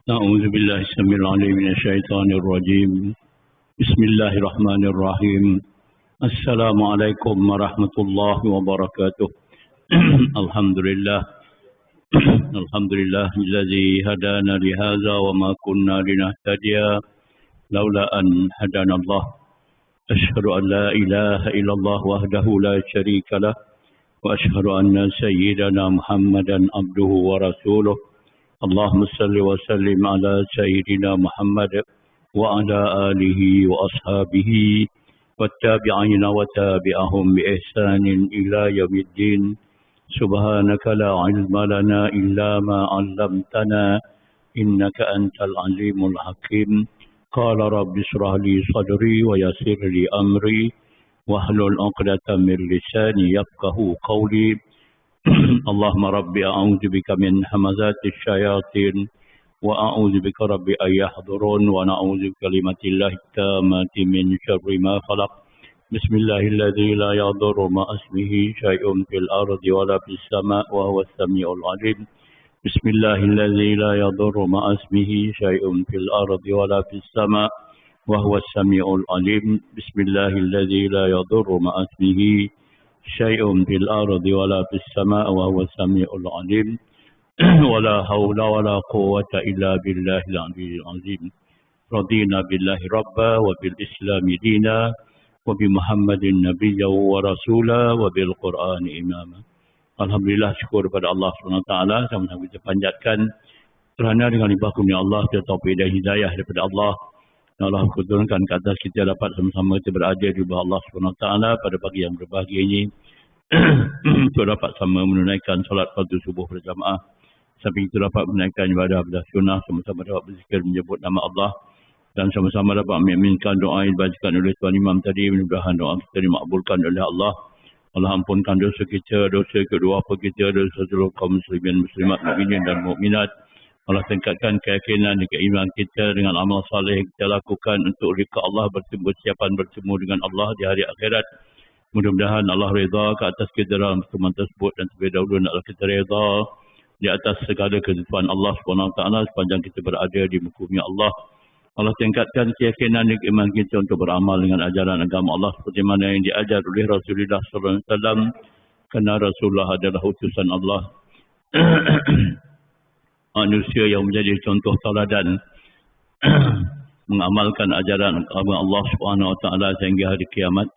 أعوذ بالله السميع العليم من الشيطان الرجيم. بسم الله الرحمن الرحيم. السلام عليكم ورحمة الله وبركاته. الحمد لله الحمد لله الذي هدانا لهذا وما كنا لنهتدي لولا أن هدانا الله. أشهد أن لا إله إلا الله وحده لا شريك له وأشهد أن سيدنا محمدا عبده ورسوله. اللهم صل وسلم على سيدنا محمد وعلى آله وأصحابه والتابعين وتابعهم بإحسان إلى يوم الدين. سبحانك لا علم لنا إلا ما علمتنا إنك أنت العليم الحكيم. قال رب اشرح لي صدري ويسر لي أمري واحلل عقدة من لساني يفقه قولي. اللهم ربي أعوذ بك من همزات الشياطين وأعوذ بك ربي أن يحضرون ونعوذ بكلمة الله التامة من شر ما خلق. بسم الله الذي لا يضر مع اسمه شيء في الأرض ولا في السماء وهو السميع العليم. بسم الله الذي لا يضر مع اسمه شيء في الأرض ولا في السماء وهو السميع العليم. بسم الله الذي لا يضر مع اسمه شيء في الأرض ولا في السماء وهو السميع العليم. ولا حول ولا قوة إلا بالله العلي العظيم. رضينا بالله ربا وبالإسلام دينا وبمحمد نبيا ورسولا وبالقرآن إماما. Alhamdulillah, syukur kepada Allah SWT. Sama-sama kita panjatkan kerana dengan limpah kurnia Allah, kita taufik dan hidayah daripada Allah. Dan Allah keturunkan ke atas kita dapat sama-sama kita berada di bawah Allah SWT pada pagi yang berbahagia ini. Untuk dapat sama menunaikan solat fardu subuh berjamaah. Sampai kita dapat menunaikan ibadah sunnah, sama-sama dapat berzikir menyebut nama Allah. Dan sama-sama dapat mengaminkan doa yang dibacakan oleh Tuan Imam tadi. Mudah-mudahan doa kita dimakbulkan oleh Allah. Allah ampunkan dosa kita, dosa kedua apa kita, dosa seluruh kaum muslimin, muslimat, mukminin dan mukminat. Allah tingkatkan keyakinan dan keimanan kita dengan amal saleh yang kita lakukan untuk rika Allah, bersiapan bertemu dengan Allah di hari akhirat. Mudah-mudahan Allah redha ke atas kita dalam pertemuan tersebut dan terlebih dahulu naklah kita redha di atas segala ketentuan Allah SWT sepanjang kita berada di muka bumi Allah. Allah tingkatkan keyakinan dan keimanan kita untuk beramal dengan ajaran agama Allah seperti mana yang diajar oleh Rasulullah SAW, kerana Rasulullah adalah utusan Allah. Manusia yang menjadi contoh tauladan mengamalkan ajaran agama Allah SWT sehingga hari kiamat.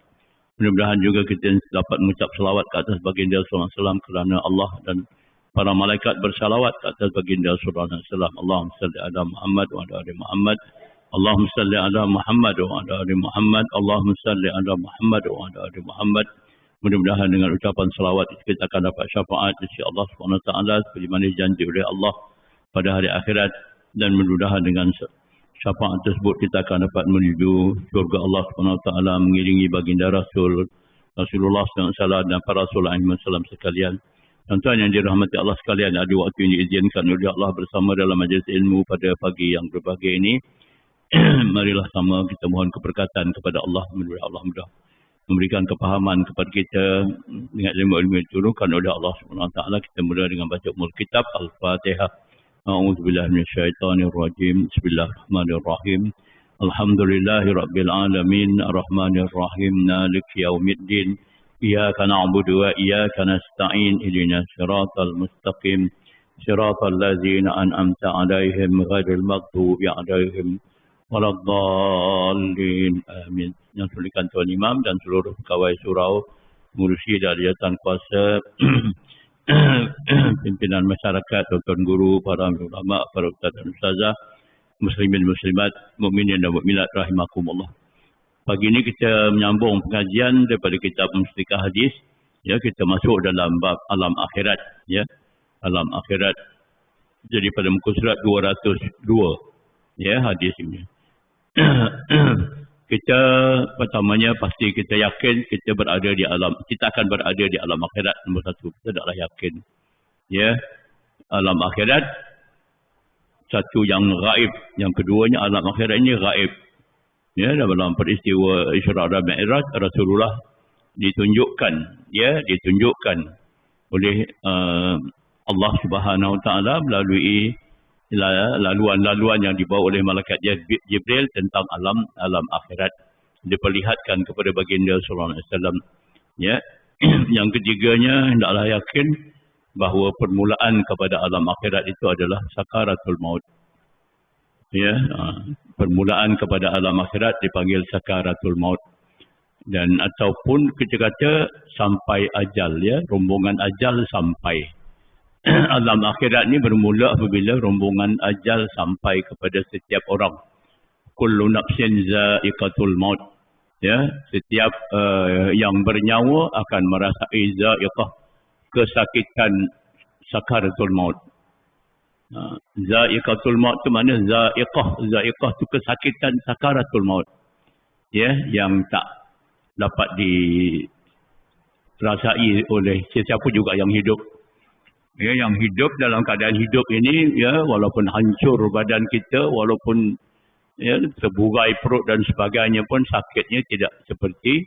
Mudah-mudahan juga kita dapat mengucap salawat ke atas baginda SAW kerana Allah dan para malaikat bersalawat ke atas baginda SAW. Allahumma salli ala Muhammad wa ala ali Muhammad. Allahumma salli ala Muhammad wa ala ali Muhammad. Allahumma salli ala Muhammad wa ala ali Muhammad. Mudah-mudahan dengan ucapan salawat kita akan dapat syafaat di sisi Allah SWT seperti mana janji oleh Allah pada hari akhirat, dan mudah-mudahan dengan syafaat tersebut kita akan dapat menuju syurga Allah SWT mengiringi baginda Rasulullah SAW dan para Rasul SAW sekalian. Tuan-tuan yang dirahmati Allah sekalian, ada waktu yang diizinkan oleh Allah bersama dalam majlis ilmu pada pagi yang berbahagia ini. Marilah sama kita mohon keberkatan kepada Allah. Allah mudah memberikan kepahaman kepada kita dengan ilmu-ilmu yang diturunkan oleh Allah SWT. Kita mula dengan baca umul kitab Al-Fatihah. A'udzubillahi minasyaitonirrajim. Bismillahirrahmanirrahim. Alhamdulillahi rabbil alamin, arrahmanir rahim, maliki yaumiddin. Iyyaka na'budu wa iyyaka nasta'in. Ihdinas siratal mustaqim. Siratal ladzina an'amta 'alaihim ghairil maghdubi 'alaihim waladdallin. Amin. Yang tulikan Tuan Imam dan seluruh pegawai surau, pengurusi dari jawatan kuasa, pimpinan masyarakat, tuan guru, para ulama, para ustaz dan ustazah, muslimin muslimat, mukminin dan mukminat rahimakumullah. Pagi ini kita menyambung pengajian daripada kitab Mustikah Hadis. Ya, kita masuk dalam bab alam akhirat, ya. Alam akhirat. Jadi pada muka surat 202, ya, hadis ini. Kita pertamanya pasti kita yakin kita akan berada di alam akhirat. Nombor satu, kita taklah yakin. Ya, alam akhirat satu yang gaib, yang keduanya alam akhirat ini gaib. Ya, dalam peristiwa Isra dan Mi'raj, Rasulullah ditunjukkan oleh Allah Subhanahu Wa Taala melalui laluan-laluan yang dibawa oleh malaikat Jibril tentang alam akhirat. Diperlihatkan kepada baginda sallallahu alaihi wasallam. Ya. Yang ketiganya, hendaklah yakin bahawa permulaan kepada alam akhirat itu adalah sakaratul maut. Ya, permulaan kepada alam akhirat dipanggil sakaratul maut. Dan ataupun kita kata sampai ajal, ya, rombongan ajal sampai. Alam akhirat ni bermula apabila rombongan ajal sampai kepada setiap orang. Kullu nafsin za'iqatul maut. Ya, setiap yang bernyawa akan merasai za'iqah, kesakitan sakaratul maut. Za'iqatul maut tu mana? Za'iqah tu kesakitan sakaratul maut. Ya, yang tak dapat dirasai oleh sesiapa juga yang hidup. Ya, yang hidup dalam keadaan hidup ini, ya, walaupun hancur badan kita, walaupun ya, terburai perut dan sebagainya pun sakitnya tidak seperti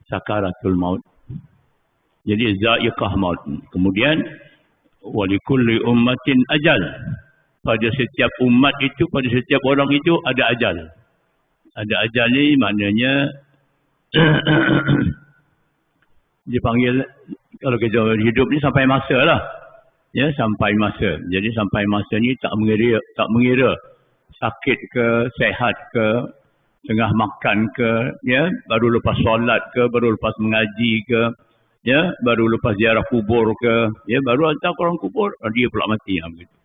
sakaratul maut. Jadi za'iqah maut. Kemudian walikulli ummatin ajal. Pada setiap umat itu, pada setiap orang itu ada ajal. Ada ajal ni maknanya dipanggil, kalau kita hidup ni sampai masa lah. Ya, sampai masa. Jadi sampai masa ni tak mengira sakit ke, sehat ke, tengah makan ke, ya, baru lepas solat ke, baru lepas mengaji ke, ya, baru lepas ziarah kubur ke, ya, baru hantar orang kubur, dia pula mati. Begitu.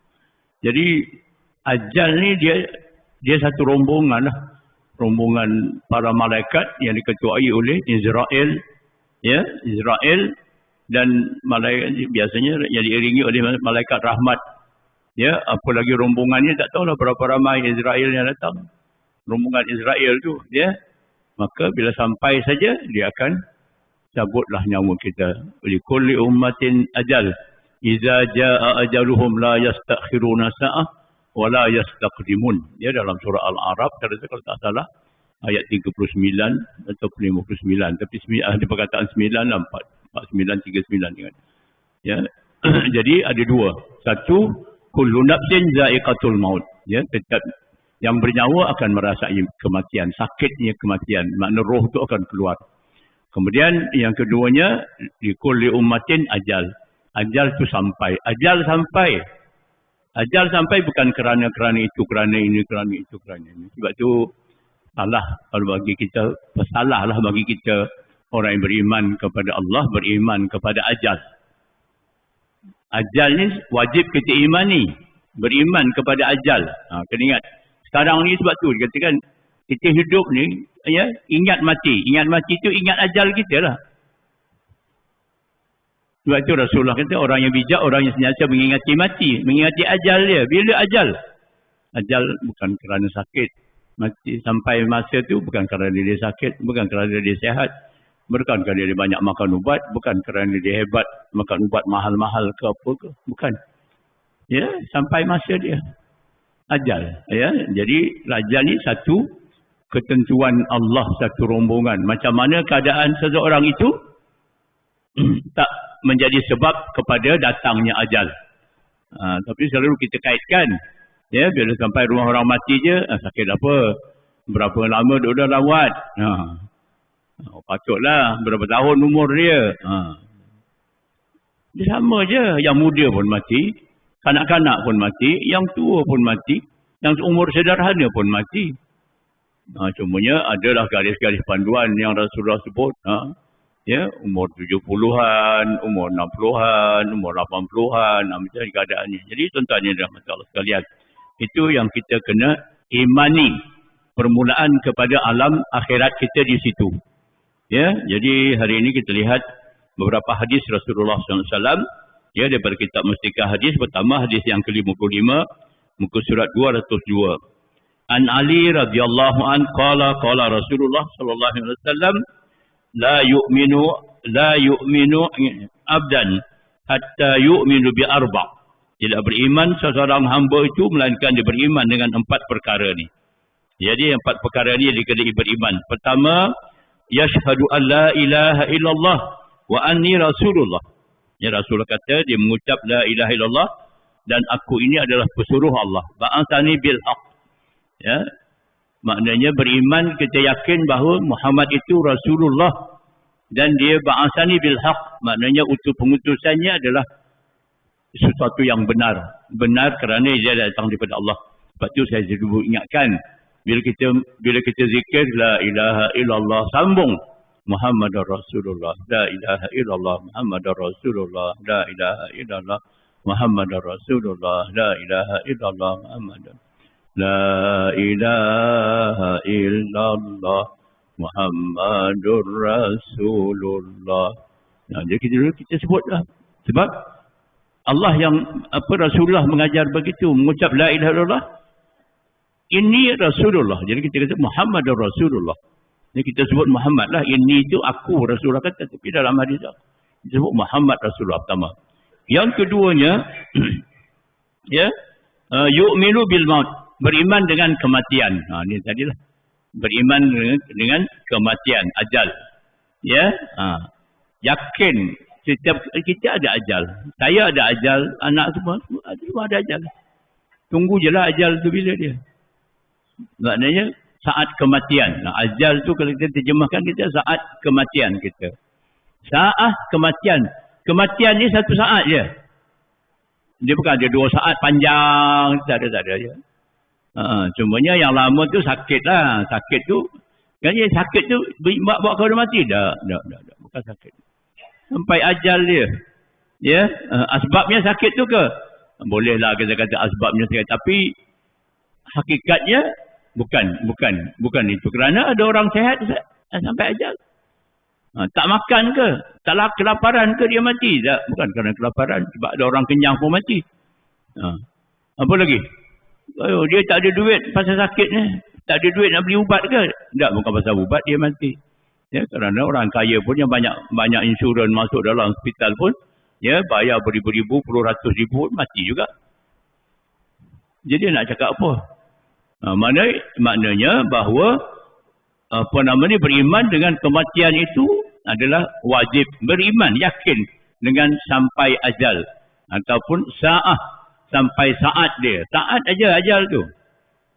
Jadi ajal ni dia satu rombongan lah. Rombongan para malaikat yang diketuai oleh Israel, ya, Israel dan malaikat biasanya yang diiringi oleh malaikat rahmat. Ya, apa lagi rombongannya tak tahulah berapa ramai Israel yang datang. Rombongan Israel tu, ya. Maka bila sampai saja dia akan cabutlah nyawa kita. Likulli ummatin ajal. Iza jaa ajaluhum la yastakhiruna sa'ah wa la yastaqdimun. Ya, dalam surah Al-A'raf kalau tak salah ayat 39 atau 59. Tapi ada perkataan 9 lah, 49 39 kan. Ya. Jadi ada dua. Satu, kullu nafsin za'iqatul maut. Ya, setiap yang bernyawa akan merasai kematian, sakitnya kematian. Makna roh tu akan keluar. Kemudian yang keduanya, likulli ummatin ajal. Ajal tu sampai. Ajal sampai. Ajal sampai bukan kerana itu, kerana ini, kerana itu, kerana ini. Sebab tu salah kalau bagi kita, salahlah bagi kita orang yang beriman kepada Allah, beriman kepada ajal. Ajal ni wajib kita imani, beriman kepada ajal. Kena ingat. Sekarang ni sebab tu dikatakan kita hidup ni, ya, ingat mati. Ingat mati tu ingat ajal kita lah. Sebab tu Rasulullah kata orang yang bijak, orang yang senantiasa mengingati mati, mengingati ajal dia. Bila ajal? Ajal bukan kerana sakit. Mati sampai masa tu bukan kerana dia sakit, bukan kerana dia sihat, bukan kerana dia banyak makan ubat, bukan kerana dia hebat makan ubat mahal-mahal ke apa ke, bukan. Ya, sampai masa dia ajal. Ya, jadi ajal ni satu ketentuan Allah, satu rombongan. Macam mana keadaan seseorang itu tak menjadi sebab kepada datangnya ajal. Tapi selalu kita kaitkan, ya, bila sampai rumah orang mati je, sakit apa? Berapa lama dia dah rawat? Patutlah berapa tahun umur dia. Dia sama je, yang muda pun mati, kanak-kanak pun mati, yang tua pun mati, yang umur sederhana pun mati. Cumanya adalah garis-garis panduan yang Rasulullah sebut. Ya, umur 70-an, umur 60-an, umur 80-an, macam keadaannya. Jadi tuan-tuan dan Allah sekalian, itu yang kita kena imani, permulaan kepada alam akhirat kita di situ. Ya, jadi hari ini kita lihat beberapa hadis Rasulullah SAW. Ya, daripada kitab Mustikah Hadis. Pertama hadis yang ke-55, muka surat 202. An Ali radhiyallahu an qala Rasulullah sallallahu alaihi wasallam la yu'minu abdan hatta yu'minu bi arba'. Tidak beriman seseorang hamba itu melainkan dia beriman dengan 4 perkara ni. Jadi 4 perkara ni dikena beriman. Pertama, yashhadu an la ilaha illallah wa anni rasulullah. Ya, Rasulullah kata dia mengucap la ilaha illallah dan aku ini adalah pesuruh Allah. Ba'atsani bil haq. Ya. Maknanya beriman, kita yakin bahawa Muhammad itu Rasulullah dan dia ba'atsani bil haq. Maknanya pengutusannya adalah sesuatu yang benar. Benar kerana dia datang daripada Allah. Sebab tu saya dulu ingatkan, bila kita zikir la ilaha illallah, sambung Muhammadur Rasulullah, la ilaha illallah Muhammadur Rasulullah, la ilaha illallah Muhammadur Rasulullah, la ilaha illallah Muhammadur, la ilaha illallah Muhammadur Rasulullah. Nah, jadi kita sebutlah. Sebab Allah yang Rasulullah mengajar begitu, mengucap la ilaha illallah, ini Rasulullah. Jadi kita kata Muhammadur Rasulullah. Jadi kita sebut Muhammad lah. Ini itu aku Rasulullah kata. Tapi dalam hadis kita sebut Muhammad Rasulullah pertama. Yang keduanya, ya, yu'minu bil maut. Beriman dengan kematian. Ini tadilah. Beriman dengan kematian, ajal. Ya, yakin setiap kita ada ajal. Saya ada ajal, anak semua ada ajal. Tunggu je lah ajal tu bila dia. Maknanya saat kematian. Ajal tu kalau kita terjemahkan, kita saat kematian kita. Saat kematian. Kematian ni satu saat je. Dia bukan ada 2 saat panjang. Tak ada je. Cumanya yang lama tu sakit lah. Sakit tu, kan sakit tu bawa kau dah mati? Tak. Bukan sakit. Sampai ajal dia. Ya, asbabnya sakit tu ke? Bolehlah kita kata asbabnya sakit. Tapi hakikatnya bukan itu. Kerana ada orang sehat sampai ajal. Tak makan ke? Tak kelaparan ke dia mati? Tak, bukan kerana kelaparan. Sebab ada orang kenyang pun mati. Apa lagi? Dia tak ada duit pasal sakit ni. Tak ada duit nak beli ubat ke? Tak, bukan pasal ubat dia mati. Ya, kerana orang kaya pun yang banyak insurans masuk dalam hospital pun, ya, bayar beribu-ribu, puluh ratus ribu, mati juga. Jadi nak cakap apa? Maknanya bahawa beriman dengan kematian itu adalah wajib. Beriman, yakin dengan sampai ajal ataupun sampai saat dia. Saat aja ajal tu.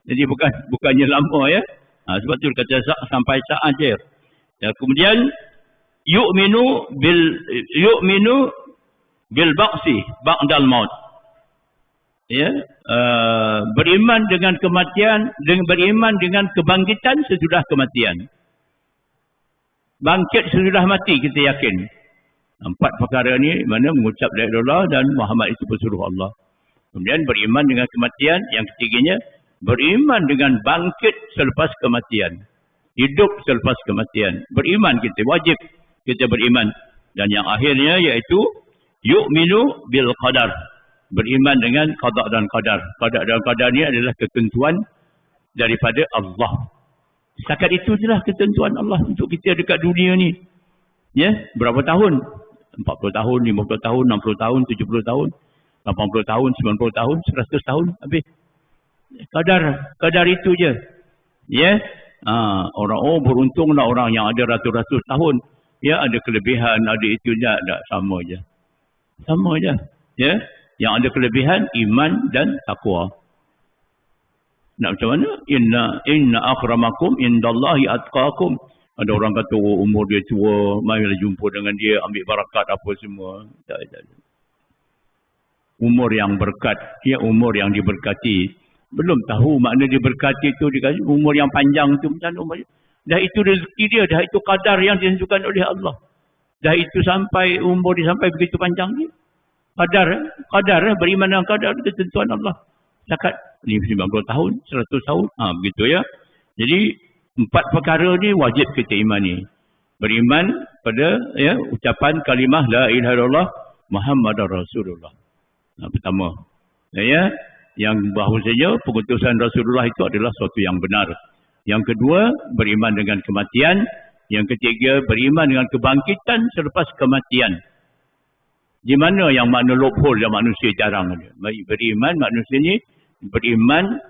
Jadi bukannya lama, ya. Sebab tu kata sampai saat je. Dan kemudian yu'minu bil ba'si ba'dal maut. Ya, beriman dengan kematian, beriman dengan kebangkitan sesudah kematian. Bangkit sesudah mati kita yakin. 4 perkara ni mana mengucap la ilaha illallah dan Muhammad itu pesuruh Allah. Kemudian beriman dengan kematian. Yang ketiganya beriman dengan bangkit selepas kematian. Hidup selepas kematian. Beriman kita, wajib kita beriman. Dan yang akhirnya iaitu yu'minu bil qadar. Beriman dengan qada dan qadar. Qada dan qadar ni adalah ketentuan daripada Allah. Setakat itu jelah ketentuan Allah untuk kita dekat dunia ni. Ya, berapa tahun? 40 tahun, 50 tahun, 60 tahun, 70 tahun, 80 tahun, 90 tahun, 100 tahun habis. Kadar itu je. Ya. Orang beruntunglah orang yang ada ratus-ratus tahun. Ya, ada kelebihan, ada itu je, tak sama je. Sama je. Ya. Yang ada kelebihan iman dan takwa. Nak macam mana? Inna akramakum indallahi atqakum. Ada orang kata umur dia tua, marilah jumpa dengan dia, ambil barakat apa semua. Tak. Umur yang berkat, ya, umur yang diberkati. Belum tahu makna diberkati itu, dikasih umur yang panjang itu macam mana. Dah itu rezeki dia, dah itu kadar yang ditentukan oleh Allah. Dah itu sampai umur dia sampai begitu panjang dia. Kadar beriman dengan kadar itu tentuan Allah. Cakap 90 tahun, 100 tahun, begitu ya. Jadi 4 perkara ni wajib kita imani. Beriman pada, ya, ucapan kalimah la ilaha illallah Muhammadur Rasulullah. Pertama, ya, yang bahawasanya pengutusan Rasulullah itu adalah sesuatu yang benar. Yang kedua, beriman dengan kematian. Yang ketiga, beriman dengan kebangkitan selepas kematian. Di mana yang makna loophole yang manusia jarang ada. Beriman, manusia ni beriman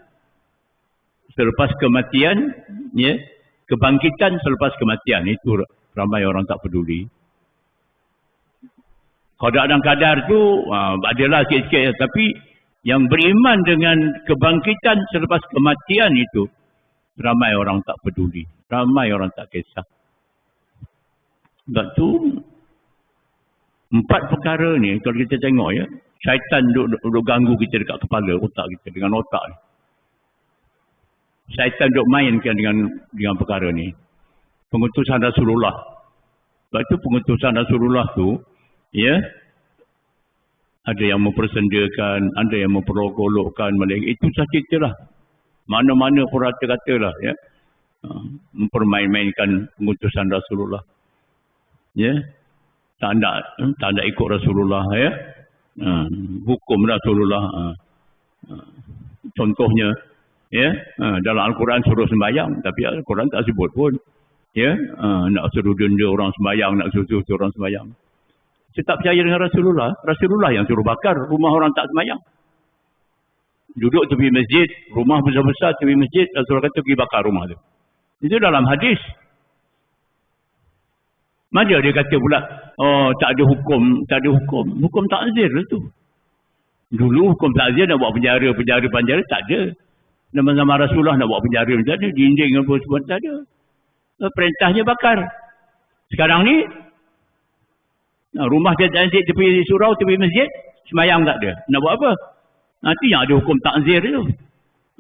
selepas kematian, ya, kebangkitan selepas kematian. Itu ramai orang tak peduli. Qada dan qadar tu adalah sikit-sikit, tapi Yang beriman dengan kebangkitan selepas kematian itu, ramai orang tak peduli. Ramai orang tak kisah. Sebab tu, 4 perkara ni, kalau kita tengok ya, syaitan duduk ganggu kita dekat kepala, otak kita, dengan otak ni. Syaitan duduk mainkan dengan perkara ni. Pengutusan Rasulullah. Sebab tu pengutusan Rasulullah tu, ya, ada yang mempersendakan, ada yang memperolok-olokkan, itu sahaja lah. Mana-mana pun kata lah, ya. Mempermain-mainkan pengutusan Rasulullah. Ya. Tak nak ikut Rasulullah, ya. Hukum Rasulullah. Contohnya, ya, dalam Al-Quran suruh sembahyang, tapi Al-Quran tak sebut pun. Ya, nak suruh denda orang sembahyang, nak suruh orang sembahyang. Saya tak percaya dengan Rasulullah. Rasulullah yang suruh bakar rumah orang tak sembahyang. Duduk tepi masjid, rumah besar-besar tepi masjid, Rasulullah kata pergi bakar rumah tu. Itu dalam hadis. Mana dia kata pula, oh tak ada hukum. Hukum takzir lah tu. Dulu hukum takzir nak buat penjara, tak ada. Nama-nama Rasulullah nak buat penjara, tak ada. Dinding apa semua, tak ada. Perintahnya bakar. Sekarang ni, rumah dia tepi surau, tepi masjid, semayang tak ada. Nak buat apa? Nanti yang ada hukum takzir tu.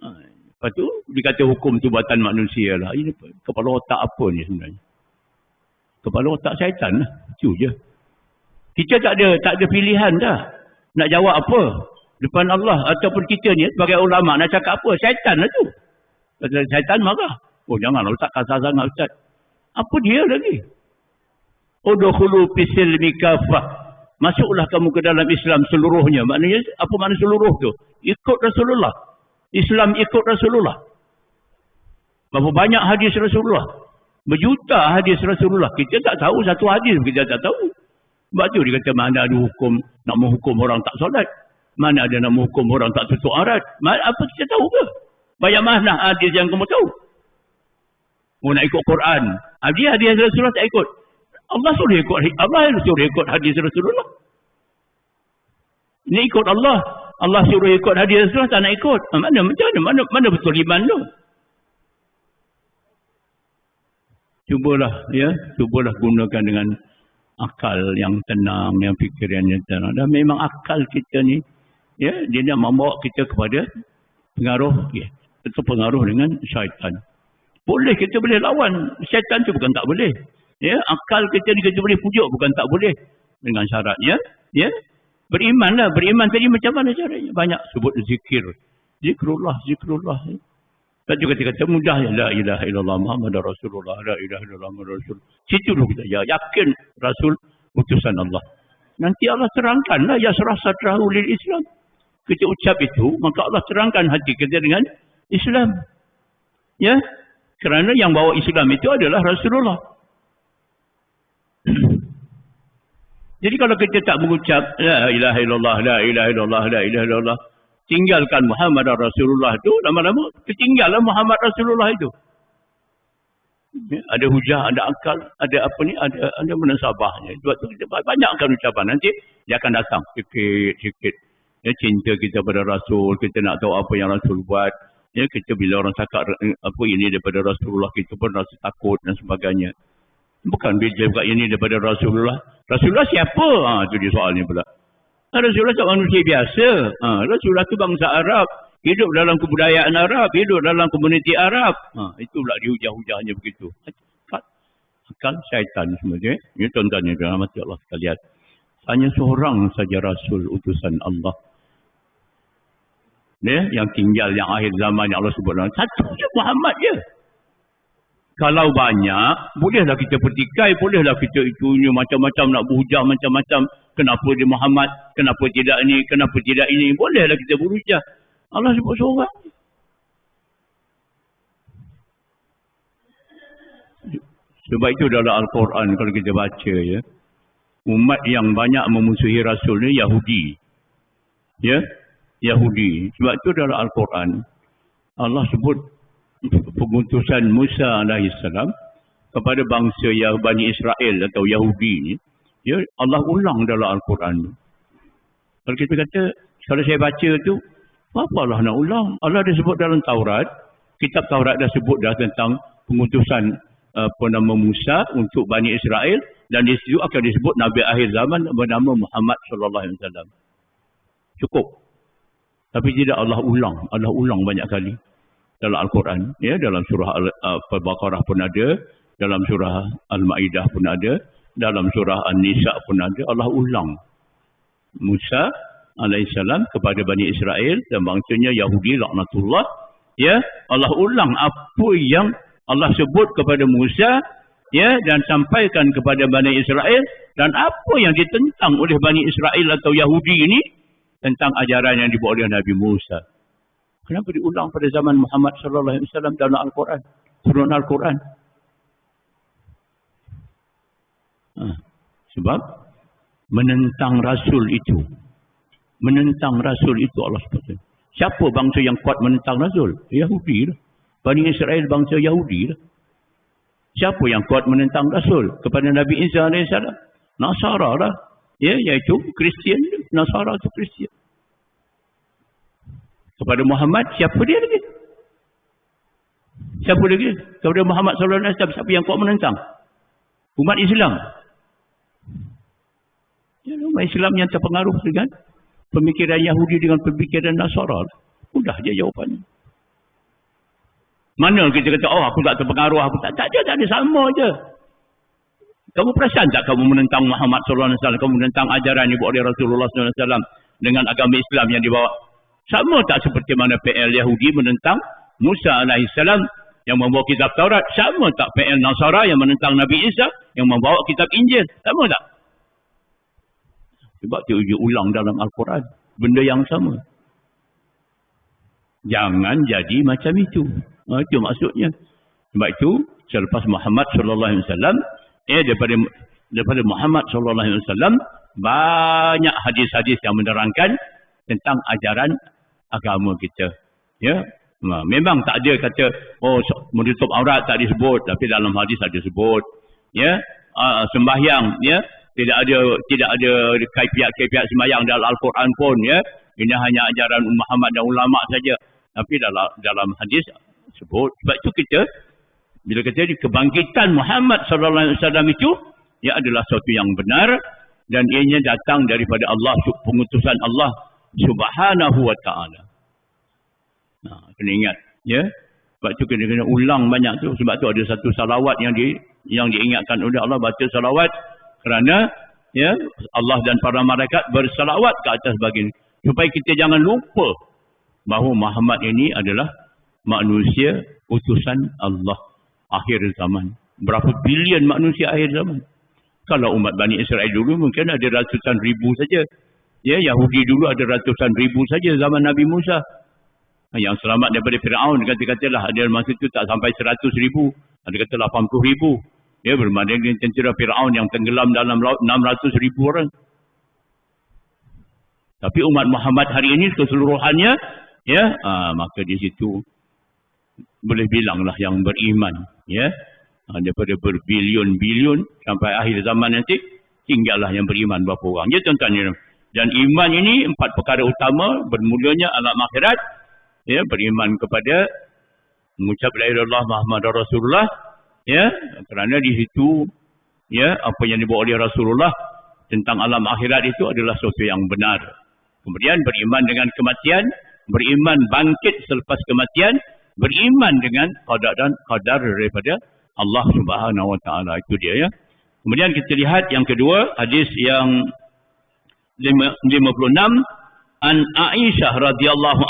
Lepas tu, dikata hukum tu buatan manusia lah. Ini kepala otak apa ni sebenarnya? Kepala otak syaitan lah. Itu je. Kita tak ada pilihan dah. Nak jawab apa? Depan Allah ataupun kita ni sebagai ulama nak cakap apa? Syaitan lah tu. Syaitan marah. Oh janganlah Ustaz kasar sangat Ustaz. Apa dia lagi? Udkhulu fis-silmi kafah. Masuklah kamu ke dalam Islam seluruhnya. Maknanya apa makna seluruh tu? Ikut Rasulullah. Islam ikut Rasulullah. Berapa banyak hadis Rasulullah? Berjuta hadis Rasulullah. Kita tak tahu satu hadis, kita tak tahu. Sebab tu dia kata mana ada hukum nak menghukum orang tak solat. Mana ada nak menghukum orang tak tutup aurat. Apa kita tahu ke? Banyak mana hadis yang kamu tahu? Oh nak ikut Quran. Hadis Rasulullah tak ikut. Allah suruh ikut hadis Rasulullah. Ini ikut Allah. Allah suruh ikut hadis Rasulullah tak nak ikut. Mana betul iman tu? Cubalah gunakan dengan akal yang tenang, yang fikiran yang tenang. Dan memang akal kita ni, ya, dia nak membawa kita kepada pengaruh, ya, atau pengaruh dengan syaitan. Boleh, kita boleh lawan syaitan tu, bukan tak boleh. Ya, akal kita ni kita boleh pujuk, bukan tak boleh. Dengan syaratnya, ya, berimanlah. Beriman tadi macam mana caranya? Banyak sebut zikir. Zikrullah. Tak juga kata mudah ya, la ilaha illallah Muhammadar Rasulullah, la ilaha illallah Muhammadar Rasul. Situ dulu kita yakin Rasul utusan Allah. Nanti Allah terangkanlah yasrah sadrahu lil Islam. Kita ucap itu, maka Allah terangkan hati kita dengan Islam. Ya, kerana yang bawa Islam itu adalah Rasulullah. Jadi kalau kita tak mengucap la ilaha illallah, la ilaha illallah, la ilaha illallah, tinggalkan Muhammad Rasulullah itu, lama-lama ketinggalan Muhammad Rasulullah itu. Ada hujah, ada akal, ada apa ni, ada munasabahnya. Sebab tu kita banyakkan ucapan. Nanti dia akan datang sikit-sikit. Ya, cinta kita pada Rasul, kita nak tahu apa yang Rasul buat. Ya, kita bila orang cakap apa ini daripada Rasulullah, kita pun rasa takut dan sebagainya. Bukan bila cakap ini daripada Rasulullah. Rasulullah siapa? Itu dia soalnya pula. Rasulullah tak manusia biasa. Rasulullah tu bangsa Arab. Hidup dalam kebudayaan Arab. Hidup dalam komuniti Arab. Itulah dihujah-hujahnya begitu. Akal syaitan semuanya. Ini tuan-tuannya dalam hati Allah sekalian. Hanya seorang saja Rasul utusan Allah. Ya, yang tinggal yang akhir zaman yang Allah sebut. Satu je Muhammad je. Kalau banyak, bolehlah kita petikai, bolehlah kita itunya macam-macam nak berhujah macam-macam. Kenapa dia Muhammad, kenapa tidak ini, kenapa tidak ini. Bolehlah kita berhujah. Allah sebut seorang. Sebab itu dalam Al-Quran kalau kita baca ya, umat yang banyak memusuhi Rasul ni Yahudi. Ya, Yahudi. Sebab itu dalam Al-Quran Allah sebut pengutusan Musa alaihissalam kepada bangsa Bani Israel atau Yahudi ni, ya, Allah ulang dalam Al-Quran. Kalau kita kata, kalau saya baca tu, Apalah nak ulang? Allah dah sebut dalam Taurat, kitab Taurat dah sebut dah tentang pengutusan Musa untuk Bani Israel, dan di situ akan disebut Nabi akhir zaman bernama Muhammad sallallahu alaihi wasallam. Cukup. Tapi tidak Allah ulang banyak kali dalam Al-Quran, ya, dalam surah Al-Baqarah pun ada, dalam surah Al-Maidah pun ada, dalam surah An-Nisa pun ada. Allah ulang Musa alaihissalam kepada Bani Israel dan bangsanya Yahudi laknatullah, ya, Allah ulang apa yang Allah sebut kepada Musa, ya, dan sampaikan kepada Bani Israel, dan apa yang ditentang oleh Bani Israel atau Yahudi ini tentang ajaran yang dibawa oleh Nabi Musa. Kenapa diulang pada zaman Muhammad sallallahu alaihi wasallam dalam Al-Quran, turun Al-Quran? Sebab menentang Rasul itu Allah sebut. Siapa bangsa yang kuat menentang Rasul? Yahudi lah. Bani Israel bangsa Yahudi lah. Siapa yang kuat menentang Rasul kepada Nabi Isa AS? Nasara lah. Ya, iaitu Kristian. Nasara itu Kristian. Kepada Muhammad, siapa dia lagi? Siapa lagi? Kepada Muhammad SAW, siapa yang kuat menentang? Umat Islam. Ya, umat Islam yang terpengaruh dengan pemikiran Yahudi dengan pemikiran Nasara. Mudah je jawapannya. Mana kita kata, oh aku tak terpengaruh, aku tak ada, sama je. Kamu perasan tak kamu menentang Muhammad SAW, kamu menentang ajaran yang dibawa oleh Rasulullah SAW dengan agama Islam yang dibawa? Sama tak seperti mana PL Yahudi menentang Musa AS yang membawa kitab Taurat? Sama tak PL Nasara yang menentang Nabi Isa yang membawa kitab Injil? Sama tak? Sebab dia ulang dalam Al-Quran benda yang sama. Jangan jadi macam itu. Itu maksudnya. Sebab itu selepas Muhammad SAW, daripada Muhammad SAW, banyak hadis-hadis yang menerangkan tentang ajaran agama kita. Ya, memang tak ada kata menutup aurat tak disebut, tapi dalam hadis ada sebut. Ya, sembahyang, ya, tidak ada kaifiat sembahyang dalam Al-Quran pun, ya. Ini hanya ajaran Muhammad dan ulama saja. Tapi dalam hadis sebut. Sebab itu kita bila kata kebangkitan Muhammad sallallahu alaihi wasallam itu, ia adalah sesuatu yang benar dan ianya datang daripada Allah, pengutusan Allah Subhanahu wa ta'ala. Kena ingat, ya. Sebab tu kena ulang banyak tu. Sebab tu ada satu salawat yang diingatkan oleh Allah, baca salawat kerana, ya, Allah dan para malaikat bersalawat ke atas baginda, supaya kita jangan lupa bahawa Muhammad ini adalah manusia utusan Allah akhir zaman. Berapa bilion manusia akhir zaman. Kalau umat Bani Israel dulu mungkin ada ratusan ribu saja. Ya, Yahudi dulu ada ratusan ribu saja zaman Nabi Musa. Yang selamat daripada Fir'aun, kata-katalah ada masa itu tak sampai 100,000. Ada kata 80,000. Ya, berbanding dengan tentera Fir'aun yang tenggelam dalam laut 600,000 orang. Tapi umat Muhammad hari ini keseluruhannya, ya, maka di situ boleh bilanglah yang beriman, ya. Daripada berbilion-bilion sampai akhir zaman nanti, tinggallah yang beriman berapa orang. Ya, tuan-tuan. Dan iman ini 4 perkara utama, bermulanya alam akhirat, ya, beriman kepada mengucap la ilaha illallah Muhammadur Rasulullah, ya, kerana di situ, ya, apa yang dibawa oleh Rasulullah tentang alam akhirat itu adalah sesuatu yang benar. Kemudian beriman dengan kematian, beriman bangkit selepas kematian, beriman dengan qada dan qadar daripada Allah Subhanahu wa taala. Itu dia, ya. Kemudian kita lihat yang kedua, hadis yang 56, an Aisyah radhiyallahu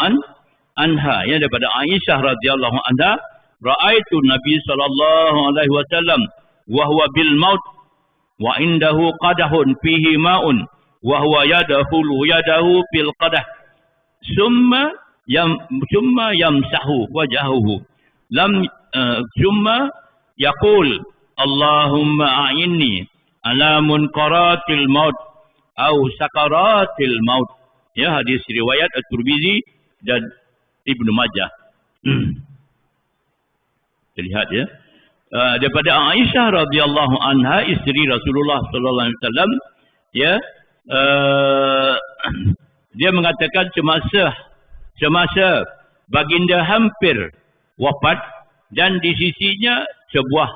anha, ya, daripada Aisyah radhiyallahu anha, ra'aitu Nabi sallallahu alaihi wasallam wa huwa bil maut wa indahu qadahun fihi ma'un wa huwa yadkhulu yadahu fil qadah summa yamsahu wajhahu summa yaqul Allahumma a'inni ala munkaratil maut au sakaratil maut. Ya, hadis riwayat At-Tirmizi dan Ibnu Majah. Kita lihat, ya. Daripada Aisyah radhiyallahu anha, isteri Rasulullah sallallahu alaihi wasallam, ya, dia mengatakan semasa semasa baginda hampir wafat, dan di sisinya sebuah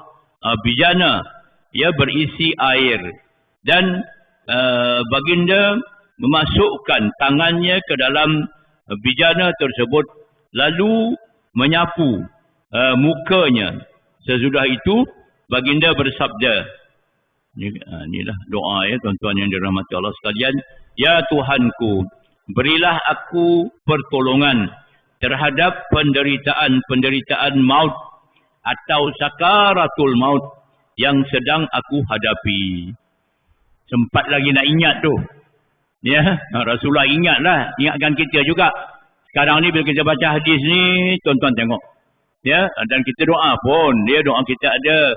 bijana berisi air, dan baginda memasukkan tangannya ke dalam bijana tersebut lalu menyapu mukanya. Sesudah itu baginda bersabda, inilah doa tuan-tuan yang dirahmati Allah sekalian, ya Tuhanku, berilah aku pertolongan terhadap penderitaan maut atau sakaratul maut yang sedang aku hadapi. Sempat lagi nak ingat tu. Rasulullah ingatkan kita juga. Sekarang ni bila kita baca hadis ni, tuan-tuan tengok. Dan kita doa pun, doa kita ada,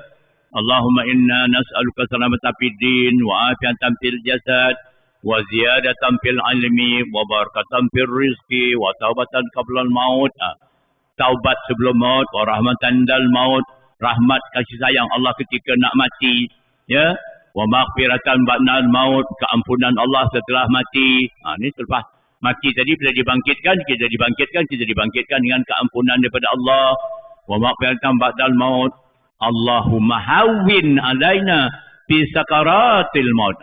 Allahumma inna nas'aluka salamatan fid din wa afiatan fil jasad wa ziyadatan fil ilmi wa barakatan fil rizqi wa taubatan qabla al maut. Taubat sebelum maut, wa rahmatan dal maut, rahmat kasih sayang Allah ketika nak mati, wa maghfiratan ba'dal maut, keampunan Allah setelah mati. Ni selepas mati tadi, bila dibangkitkan dengan keampunan daripada Allah. Wa maghfiratan ba'dal maut, Allahumma hawwin alaina fi sakaratil maut.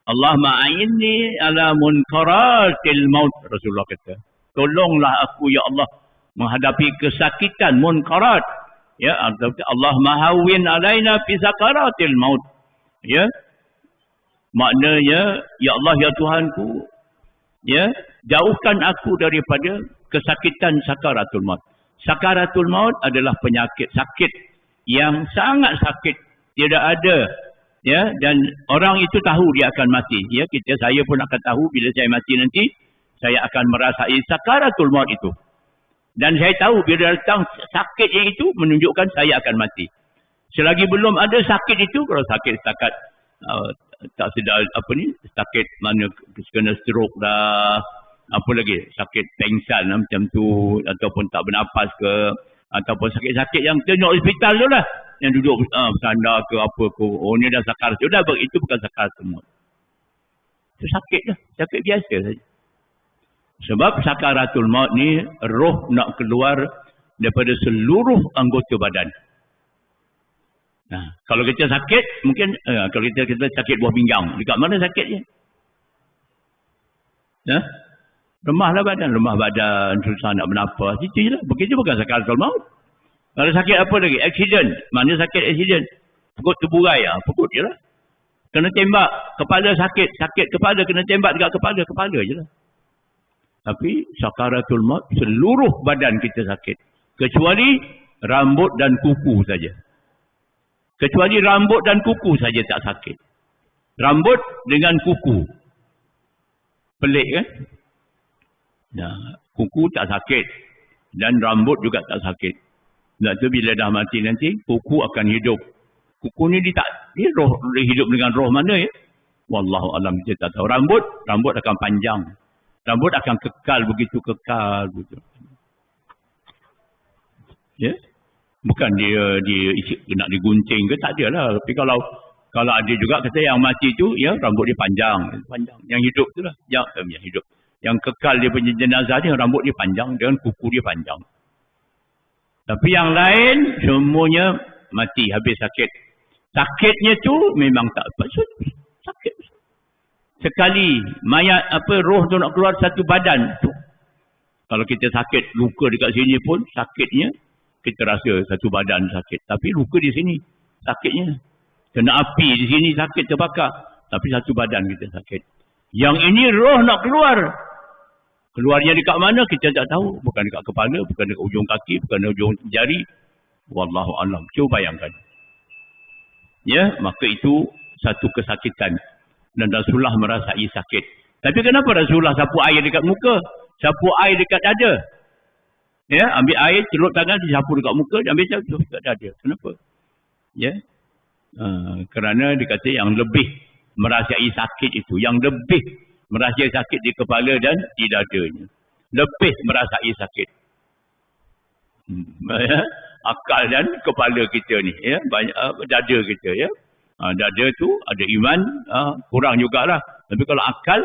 Allahumma a'inni ala munkaratil maut. Rasulullah kata, tolonglah aku ya Allah menghadapi kesakitan munkarat. Allahumma hawwin alaina fi sakaratil maut. Maknanya, ya Allah ya Tuhanku, jauhkan aku daripada kesakitan sakaratul maut. Sakaratul maut adalah penyakit sakit yang sangat sakit, tidak ada, dan orang itu tahu dia akan mati. Saya pun akan tahu bila saya mati nanti, saya akan merasai sakaratul maut itu. Dan saya tahu bila datang sakit yang itu menunjukkan saya akan mati. Selagi belum ada sakit itu, kalau sakit setakat tak sedar sakit mana kena stroke dah, apa lagi, sakit pengsan macam tu, ataupun tak bernafas ke, ataupun sakit-sakit yang tengok hospital tu lah, yang duduk bersandar ke apa ke, ni dah sakaratul, sudah itu bukan sakaratul maut. Itu sakit dah, sakit biasa saja. Sebab sakaratul maut ni roh nak keluar daripada seluruh anggota badan. Kalau kita sakit, mungkin kalau kita sakit buah pinggang, dekat mana sakitnya? Lemah badan, susah nak bernafas, itu je lah. Begitu bukan sakaratul maut. Kalau sakit apa lagi? Accident. Mana sakit accident? Perut terburai, perut je lah. Kena tembak, kepala sakit kepala, kena tembak dekat kepala je lah. Tapi sakaratul maut, seluruh badan kita sakit. Kecuali rambut dan kuku saja. Kecuali rambut dan kuku saja tak sakit. Rambut dengan kuku. Pelik kan? Kuku tak sakit. Dan rambut juga tak sakit. Sebab tu bila dah mati nanti, kuku akan hidup. Kuku ni dia roh hidup dengan roh mana ya? Wallahu alam, kita tak tahu. Rambut akan panjang. Rambut akan kekal begitu. Bukan dia nak digunting ke, tak ada lah. Tapi kalau ada juga kata yang mati tu, rambut dia panjang. Yang hidup tu lah. Yang hidup. Yang kekal dia punya jenazah dia, rambut dia panjang dan kuku dia panjang. Tapi yang lain, semuanya mati, habis sakit. Sakitnya tu memang tak apa. Sakit. Sekali mayat roh tu nak keluar satu badan tu. Kalau kita sakit, luka dekat sini pun sakitnya kita rasa satu badan sakit. Tapi luka di sini sakitnya. Kena api di sini sakit terbakar. Tapi satu badan kita sakit. Yang ini roh nak keluar. Keluarnya dekat mana kita tak tahu. Bukan dekat kepala, bukan dekat ujung kaki, bukan dekat ujung jari. Wallahu alam. Cuba bayangkan. Maka itu satu kesakitan. Dan Rasulullah merasai sakit. Tapi kenapa Rasulullah sapu air dekat muka? Sapu air dekat dada. Ambil air, celup tangan, disapu dekat muka, ambil celup dekat dada. Kenapa? Kerana dia kata yang lebih merasai sakit itu. Yang lebih merasai sakit di kepala dan di dadanya. Lebih merasai sakit. Akal dan kepala kita ni. Banyak dada kita. Dada tu ada iman, kurang jugalah. Tapi kalau akal,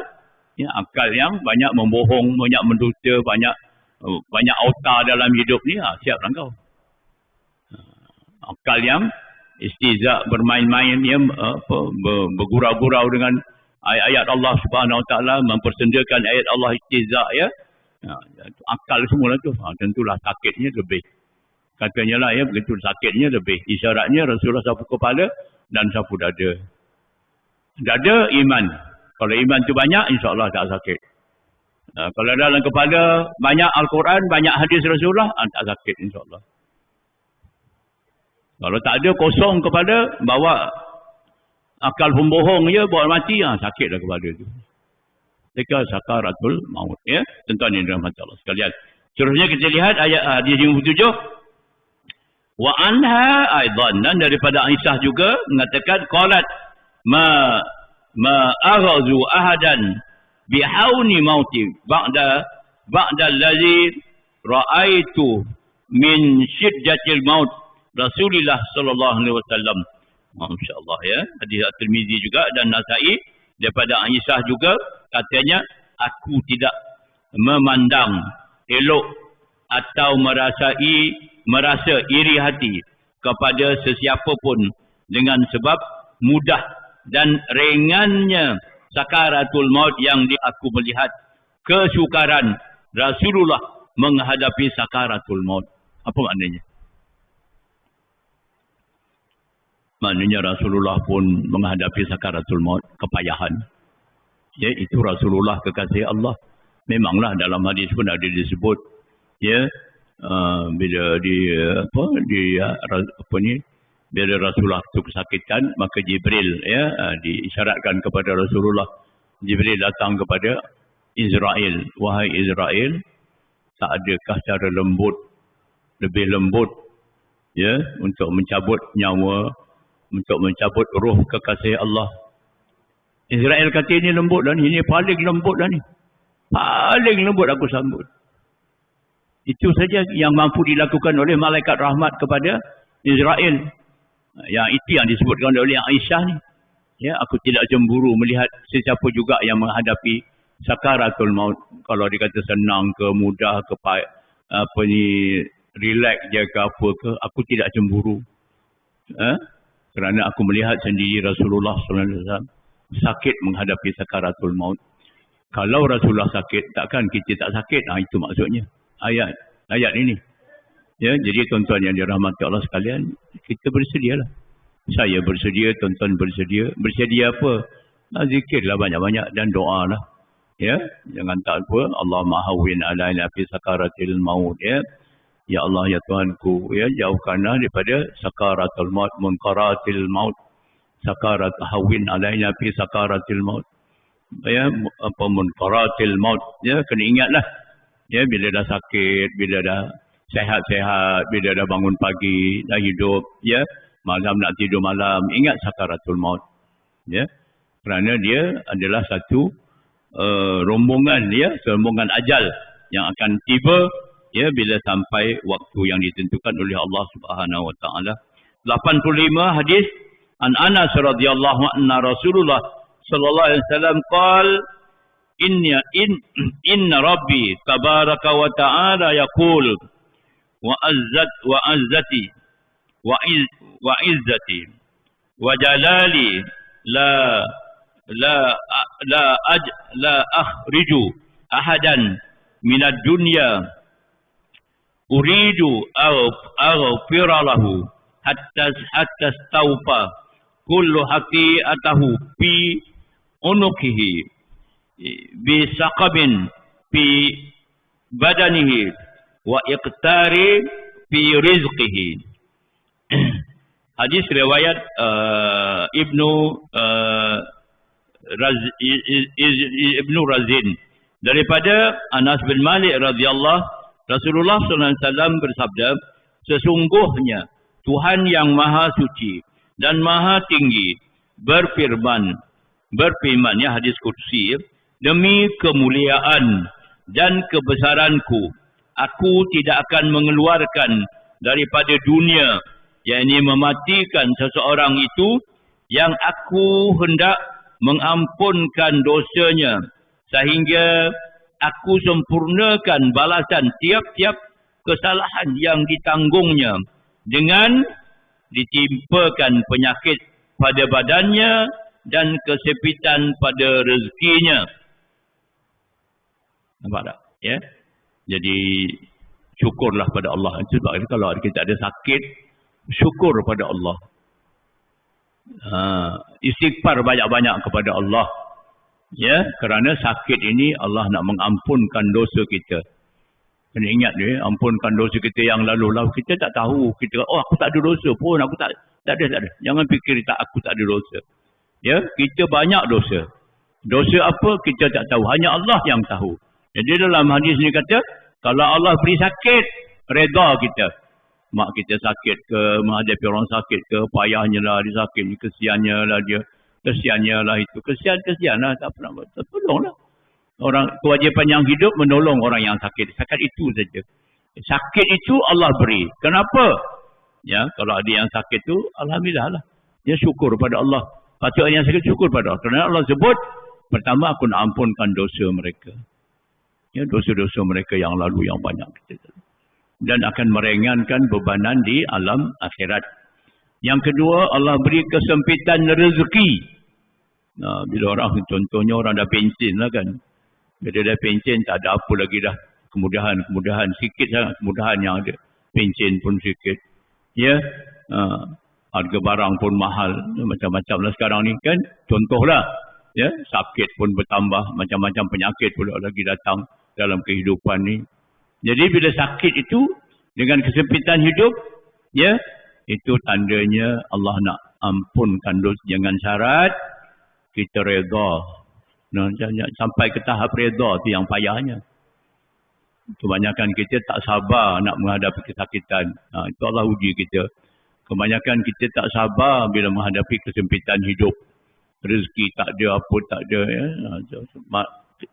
Ya, akal yang banyak membohong, banyak mendusta, banyak otak dalam hidup ni, siaplah kau. Akal yang istihza, bermain-main, ya, bergurau-gurau dengan ayat-ayat Allah Subhanahu Wa Taala, mempersendakan ayat Allah, istihza, ya. Akal semula tu. Tentulah sakitnya lebih. Katanya lah, ya, begitu sakitnya lebih. Isyaratnya Rasulullah sapu kepala dan sapu dada. Dada iman. Kalau iman tu banyak, insya-Allah tak sakit. Kalau dalam kepala banyak Al-Quran, banyak hadis Rasulullah, tak sakit insya-Allah. Kalau tak ada, kosong kepala, bawa akal pembohong je, bawa mati, sakitlah kepala tu. Ketika sakaratul maut, ya. Tuan-tuan yang dirahmati Allah sekalian. Seterusnya kita lihat ayat hadis 57. Wa anha aidan, dan daripada Aisyah juga mengatakan qalat ma aghazu ahadan bihauni mauti ba'da allazi ra'aitu min syiddatil maut Rasulullah sallallahu alaihi wasallam. Masya-Allah, ya. Hadis At-Tirmizi juga dan Nasa'i daripada Aisyah juga katanya, aku tidak memandang elok atau merasa iri hati kepada sesiapa pun dengan sebab mudah dan ringannya sakaratul maut yang aku melihat kesukaran Rasulullah menghadapi sakaratul maut. Apa maknanya? Maknanya Rasulullah pun menghadapi sakaratul maut, kepayahan. Ya, itu Rasulullah kekasih Allah. Memanglah dalam hadis pun ada disebut, ya, bila bila Rasulullah itu kesakitan, maka Jibril, ya, diisyaratkan kepada Rasulullah. Jibril datang kepada Israel. Wahai Israel, tak adakah cara lembut, lebih lembut, ya, untuk mencabut nyawa, untuk mencabut roh kekasih Allah. Israel kata ini lembut dah ni, ini paling lembut dah ni. Paling lembut aku sambut. Itu saja yang mampu dilakukan oleh malaikat rahmat kepada Israel. Yang itu yang disebutkan oleh Aisyah ni. Ya, aku tidak cemburu melihat sesiapa juga yang menghadapi sakaratul maut. Kalau dikata senang ke, mudah ke, relax je ke apa ke, aku tidak cemburu. Kerana aku melihat sendiri Rasulullah SAW sakit menghadapi sakaratul maut. Kalau Rasulullah sakit, takkan kita tak sakit? Itu maksudnya ayat ini. Ya, jadi tuan-tuan yang dirahmati Allah sekalian, kita bersedialah. Saya bersedia, tuan-tuan bersedia. Bersedia apa? Zikirlah banyak-banyak dan doalah. Ya, jangan tak apa. Allahumma hawwin alaina fi sakaratil maut, ya. Ya Allah, ya Tuhanku, ya, jauhkanlah daripada sakaratul maut, munkaratil maut. Sakarat hawwin alaina fi sakaratil maut. Ya, apa munkaratil maut. Ya, kena ingatlah. Ya, bila dah sakit, bila dah sehat-sehat, bila dah bangun pagi, dah hidup, ya, malam nak tidur malam, ingat sakaratul maut. Ya, kerana dia adalah satu rombongan, ya, rombongan ajal yang akan tiba, ya, bila sampai waktu yang ditentukan oleh Allah Subhanahu Wa Taala. 85 hadis an Anas radhiyallahu anhu Rasulullah sallallahu alaihi wasallam qala inna rabbi tabaraka wa ta'ala yaqul wa izzati wa jalali la akhriju ahadan min ad-dunya uridu aghfira lahu hatta stawfa kullu hati'atahu fi unukihi bi saqabin fi badanihi wa iqtari fi rizqihi. Hadis riwayat Ibnu Razin daripada Anas bin Malik radhiyallahu. Rasulullah SAW bersabda, sesungguhnya Tuhan yang Maha Suci dan Maha Tinggi berfirman, ya, hadis qudsi, demi kemuliaan dan kebesaranku, aku tidak akan mengeluarkan daripada dunia, yakni mematikan seseorang itu yang aku hendak mengampunkan dosanya sehingga aku sempurnakan balasan tiap-tiap kesalahan yang ditanggungnya dengan ditimpakan penyakit pada badannya dan kesempitan pada rezekinya. Nampak tak? Ya. Jadi syukurlah pada Allah. Sebab kalau kita ada sakit, syukur pada Allah. Istighfar banyak-banyak kepada Allah. Ya, kerana sakit ini Allah nak mengampunkan dosa kita. Kena ingat dia, ampunkan dosa kita yang lalu-lalu. Kita tak tahu. Kita, aku tak ada dosa pun. Aku tak ada. Jangan fikir aku tak ada dosa. Ya, kita banyak dosa. Dosa apa kita tak tahu. Hanya Allah yang tahu. Jadi dalam hadis ni kata, kalau Allah beri sakit, reda kita. Mak kita sakit ke, menghadapi orang sakit ke, payahnya lah dia sakit, kesiannya lah dia. Kesiannya lah itu. Kesian lah. Tak pernah. Tolonglah. Orang kewajipan yang hidup menolong orang yang sakit. Sakit itu saja. Sakit itu Allah beri. Kenapa? Ya, kalau ada yang sakit tu, alhamdulillah lah. Dia syukur pada Allah. Patutnya yang sakit syukur pada Allah. Kerana Allah sebut, pertama aku nak ampunkan dosa mereka. Ya, dosa-dosa mereka yang lalu yang banyak. Dan akan meringankan bebanan di alam akhirat. Yang kedua, Allah beri kesempitan rezeki. Nah, bila orang, contohnya orang dah pensin lah kan. Bila dah pensin, tak ada apa lagi dah. Kemudahan. Sikit sangat kemudahan yang ada. Pensin pun sikit. Ya. Harga barang pun mahal. Macam-macam lah sekarang ni kan. Contohlah. Ya. Sakit pun bertambah. Macam-macam penyakit pula lagi datang dalam kehidupan ni. Jadi bila sakit itu, dengan kesempitan hidup, ya, itu tandanya Allah nak ampunkan dosa dengan syarat kita reda. Sampai ke tahap reda tu yang payahnya. Kebanyakan kita tak sabar nak menghadapi kesakitan. Itu Allah uji kita. Kebanyakan kita tak sabar bila menghadapi kesempitan hidup. Rezeki tak ada, apa tak ada. Ya.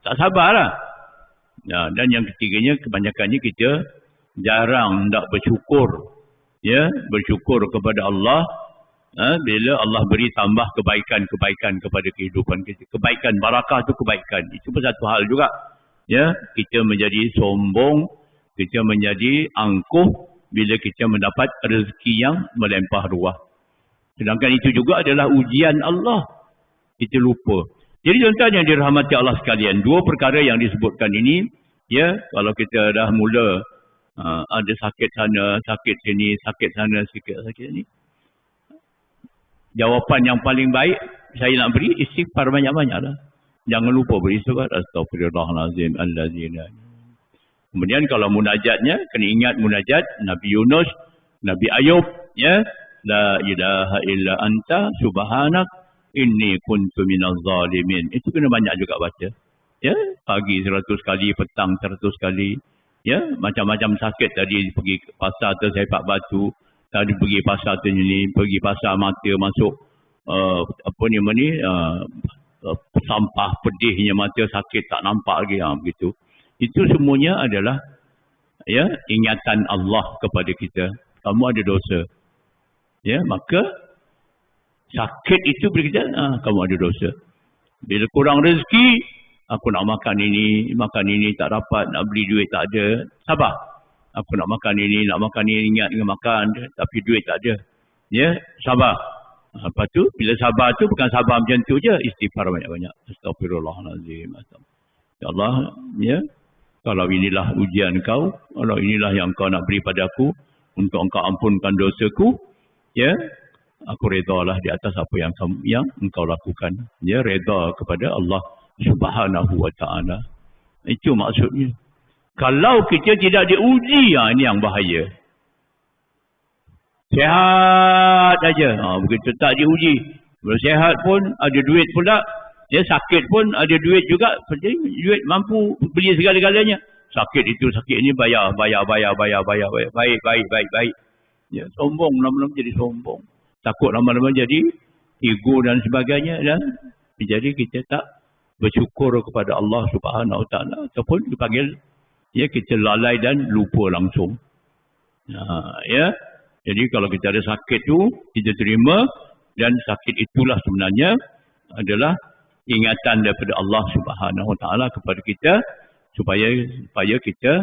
Tak sabarlah. Ya, dan yang ketiganya, kebanyakannya kita jarang nak bersyukur. Ya, bersyukur kepada Allah. Bila Allah beri tambah kebaikan-kebaikan kepada kehidupan kita. Kebaikan, barakah tu kebaikan. Itu pun satu hal juga. Ya, kita menjadi sombong, kita menjadi angkuh bila kita mendapat rezeki yang melimpah ruah. Sedangkan itu juga adalah ujian Allah. Kita lupa. Jadi tuan-tuan yang dirahmati Allah sekalian, dua perkara yang disebutkan ini, ya, kalau kita dah mula ada sakit sana, sakit sini, sakit sana, sakit sini. Jawapan yang paling baik saya nak beri, istighfar banyak-banyaklah. Jangan lupa beristighfar. Astaghfirullahalazim allazina. Kemudian kalau munajatnya, kena ingat munajat Nabi Yunus, Nabi Ayub, ya. La ilaha illa anta subhanak inni kuntu minaz zalimin. Itu kena banyak juga baca. Ya, pagi 100 kali, petang 100 kali. Ya, macam-macam sakit tadi pergi ke pasar tersepak batu, tadi pergi pasar tu ni, pergi pasar mata masuk sampah pedihnya mata sakit tak nampak lagi begitu. Itu semuanya adalah ya ingatan Allah kepada kita. Kamu ada dosa. Ya, maka sakit itu bila kita kamu ada dosa. Bila kurang rezeki, aku nak makan ini tak dapat, nak beli duit tak ada. Sabar. Aku nak makan ini, ingat dengan makan, tapi duit tak ada. Ya, sabar. Lepas tu, bila sabar tu bukan sabar macam tu je, istighfar banyak-banyak. Astaghfirullahalazim. Ya Allah, ya. Kalau inilah ujian kau, kalau inilah yang kau nak beri padaku untuk engkau ampunkan dosaku, ya, aku redalah di atas apa yang engkau lakukan. Ya, reda kepada Allah Subhanahu wa ta'ala. Itu maksudnya. Kalau kita tidak diuji, ini yang bahaya. Sehat aja, begitu tak diuji. Kalau sehat pun ada duit pula, ya, sakit pun ada duit juga. Duit mampu beli segala-galanya. Sakit itu, sakit ini bayar. Baik. Ya, sombong lama-lama jadi sombong. Takut lama-lama jadi ego dan sebagainya, dan jadi kita tak bersyukur kepada Allah Subhanahu wa ta'ala, ataupun dipanggil ya kita lalai dan lupa langsung. Ya. Jadi kalau kita ada sakit tu, kita terima, dan sakit itulah sebenarnya adalah ingatan daripada Allah Subhanahu Wa Taala kepada kita supaya kita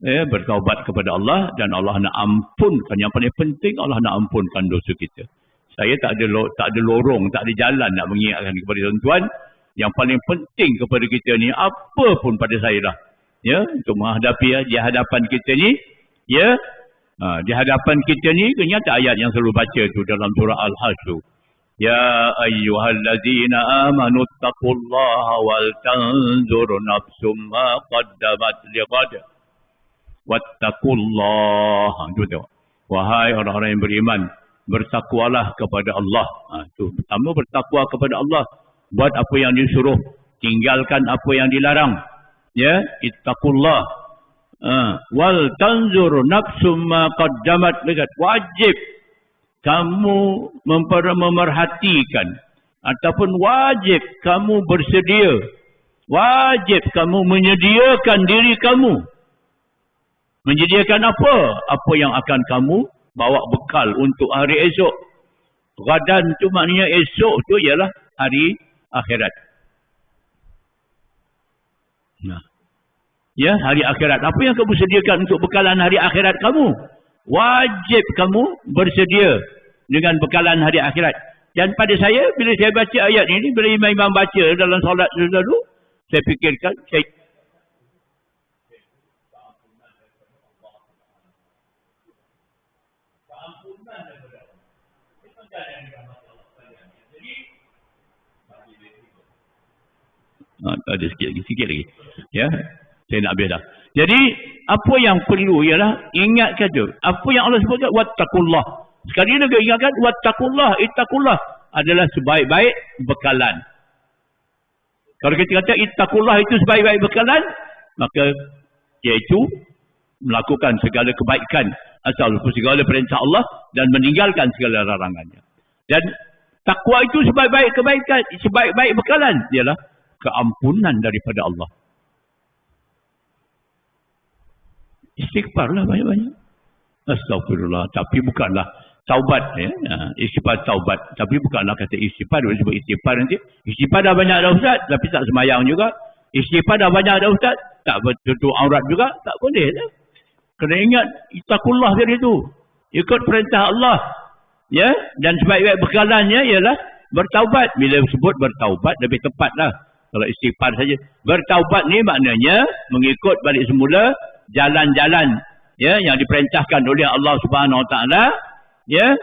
bertaubat kepada Allah dan Allah nak ampunkan. Yang paling penting Allah nak ampunkan dosa kita. Saya tak ada lorong, tak ada jalan nak mengingatkan kepada tuan-tuan. Yang paling penting kepada kita ni apa pun pada saya lah. Ya, untuk menghadapi di hadapan kita ni, ya. Di hadapan kita ni ternyata ayat yang selalu baca tu dalam surah Al-Hasyr. Ya ayyuhallazina amanu taqullaha wal tanzur nafsum ma qaddamat lighad. Wattaqullaha. Itu tengok. Wahai orang-orang yang beriman, bertakwalah kepada Allah. Itu pertama, bertakwa kepada Allah. Buat apa yang disuruh, tinggalkan apa yang dilarang. Ya, ittaqullah. Wal tanzur nafsum ma qaddamat lighad. Wajib kamu memerhatikan ataupun wajib kamu bersedia, wajib kamu menyediakan diri kamu. Menyediakan apa? Apa yang akan kamu bawa bekal untuk hari esok. Gadan tu maknanya esok tu ialah hari akhirat. Nah, ya, hari akhirat. Apa yang kamu sediakan untuk bekalan hari akhirat kamu? Wajib kamu bersedia dengan bekalan hari akhirat. Dan pada saya, bila saya baca ayat ini, bila imam-imam baca dalam solat dulu, saya fikirkan, ada sikit lagi. Ya, saya nak habis dah. Jadi, apa yang perlu ialah ingatkan tu. Apa yang Allah sebutkan, wattaqullah. Sekali lagi ingatkan, wattaqullah, ittaqullah adalah sebaik-baik bekalan. Kalau kita kata ittaqullah itu sebaik-baik bekalan, maka iaitu melakukan segala kebaikan asal segala perintah Allah dan meninggalkan segala larangannya. Dan takwa itu sebaik-baik kebaikan, sebaik-baik bekalan ialah keampunan daripada Allah. Istighfarlah banyak-banyak. Astagfirullah. Tapi bukanlah taubat. Ya. Istighfar taubat. Tapi bukanlah kata istighfar. Dia sebut istighfar nanti. Istighfar dah banyak dah Ustaz. Tapi tak semayang juga. Istighfar dah banyak dah Ustaz. Tak bertutup aurat juga. Tak boleh lah. Kena ingat ittaqullah tadi tu. Ikut perintah Allah. Ya. Dan sebaik-baik bekalannya ialah bertaubat. Bila sebut bertaubat lebih tepat lah. Kalau istighfar saja. Bertaubat ni maknanya mengikut balik semula jalan-jalan ya yang diperintahkan oleh Allah Subhanahu Wa Taala, ya.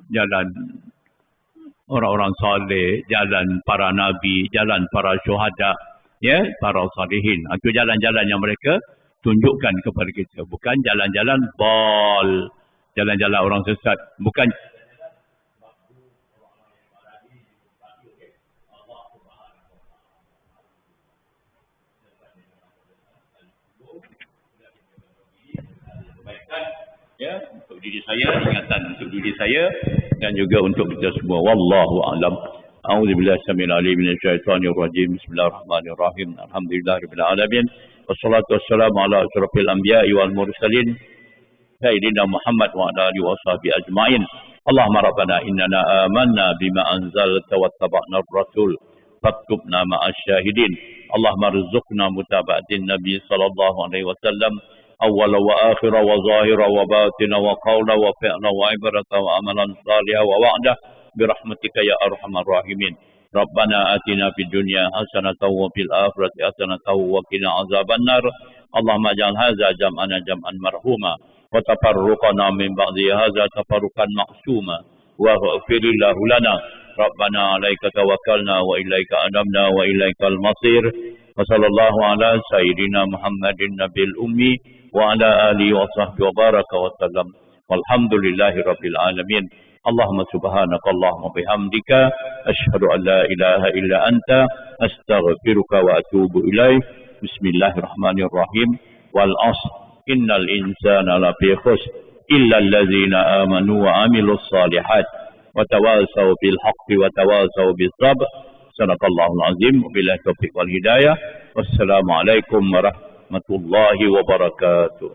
Jalan orang-orang saleh, jalan para nabi, jalan para syuhada, ya, para salihin. Itu jalan-jalan yang mereka tunjukkan kepada kita, bukan jalan-jalan bal, jalan-jalan orang sesat, bukan ya, untuk diri saya, ingatan untuk diri saya dan juga untuk kita semua. Wallahu a'lam. A'udzubillahi samil alim minasyaitonir rajim. Bismillahirrahmanirrahim. Alhamdulillahirabbil alamin. Wassalatu wassalamu ala asyrafil anbiya'i wal mursalin sayyidina Muhammad wa ala alihi washabihi ajmain. Allahumma rabbana innana amanna bima anzalta wattaba'na ar-rasul faktubna ma'asy syahidin. Allahumma rzuqna mutaba'atin nabiy sallallahu alaihi wasallam أول وآخر وظاهر وباطن وقول وفعل وعبرة وعملا صالحا ووعده برحمتك يا أرحم الراحمين. ربنا آتنا في الدنيا حسنة وفي الآخرة حسنة وقنا عذاب النار. اللهم اجعل هذا جمعنا جمعا مرحوما وتفرقنا من بعد هذا تفرقا معصوما واغفر الله لنا. ربنا عليك توكلنا وإليك أنبنا وإليك المصير. وصلى الله على سيدنا محمد النبي الأمي وعلى آله وصحبه وبارك وسلم والحمد لله رب العالمين. اللهم سبحانك اللهم وبحمدك أشهد أن لا إله إلا أنت أستغفرك وأتوب إليك. بسم الله الرحمن الرحيم. والعصر إن الإنسان لفي خسر إلا الذين آمنوا وعملوا الصالحات وتواصوا بالحق وتواصوا بالصبر. صدق الله العظيم. وبالله التوفيق والهداية. والسلام عليكم ورحمة الله وبركاته.